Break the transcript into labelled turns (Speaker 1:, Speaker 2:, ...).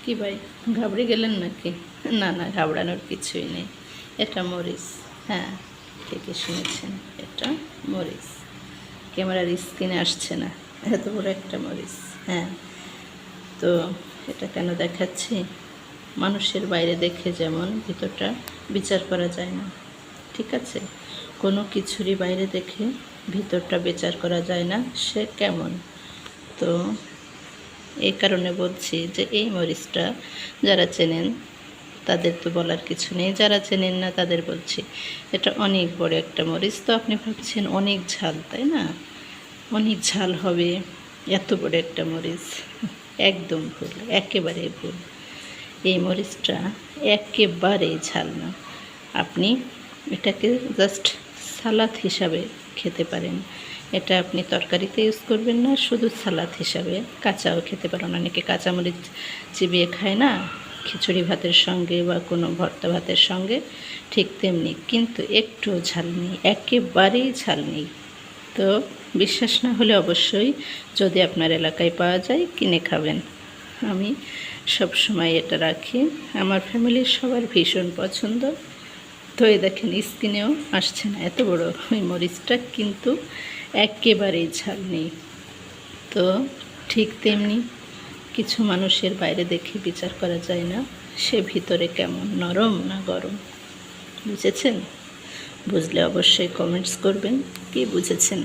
Speaker 1: কি ভাই, ঘাবড়ে গেলেন নাকি? না না, ঘাবড়ানোর কিছুই নেই। এটা মরিচ। হ্যাঁ, ঠিকই শুনেছেন, এটা মরিচ। ক্যামেরার স্ক্রিনে আসছে না, এত বড় একটা মরিচ। হ্যাঁ, তো এটা কেন দেখাচ্ছি? মানুষের বাইরে দেখে যেমন ভিতরটা বিচার করা যায় না, ঠিক আছে? কোনো কিছুরই বাইরে দেখে ভিতরটা বিচার করা যায় না সে কেমন। তো এই কারণে বলছি যে এই মরিচটা যারা চেনেন তাদের তো বলার কিছু নেই, যারা চেনেন না তাদের বলছি এটা অনেক বড় একটা মরিচ। তো আপনি ভাবছেন অনেক ঝাল, তাই না? অনেক ঝাল হবে এত বড় একটা মরিচ? একদম ভুল, একেবারে ভুল। এই মরিচটা একেবারেই ঝাল না। আপনি এটাকে জাস্ট সালাদ হিসাবে খেতে পারেন। এটা আপনি তরকারিতে ইউজ করবেন না, শুধু সালাদ হিসাবে কাঁচাও খেতে পারেন। অনেকে কাঁচামরিচ চিবিয়ে খায় না খিচুড়ি ভাতের সঙ্গে বা কোনো ভর্তা ভাতের সঙ্গে, ঠিক তেমনি, কিন্তু একটু ঝাল নেই, একেবারেই ঝাল নেই। তো বিশ্বাস না হলে অবশ্যই যদি আপনার এলাকায় পাওয়া যায় কিনে খাবেন। আমি সব সময় এটা রাখি, আমার ফ্যামিলির সবার ভীষণ পছন্দ। তো এই দেখেন স্কিনেও আসছে না, এত বড় ওই মরিচটা কিন্তু একেবারেই ঝাল নেই। তো ঠিক তেমনি কিছু মানুষের বাইরে দেখে বিচার করা যায় না সে ভিতরে কেমন, নরম না গরম। বুঝেছেন? বুঝলে অবশ্যই কমেন্টস করবেন কি বুঝেছেন।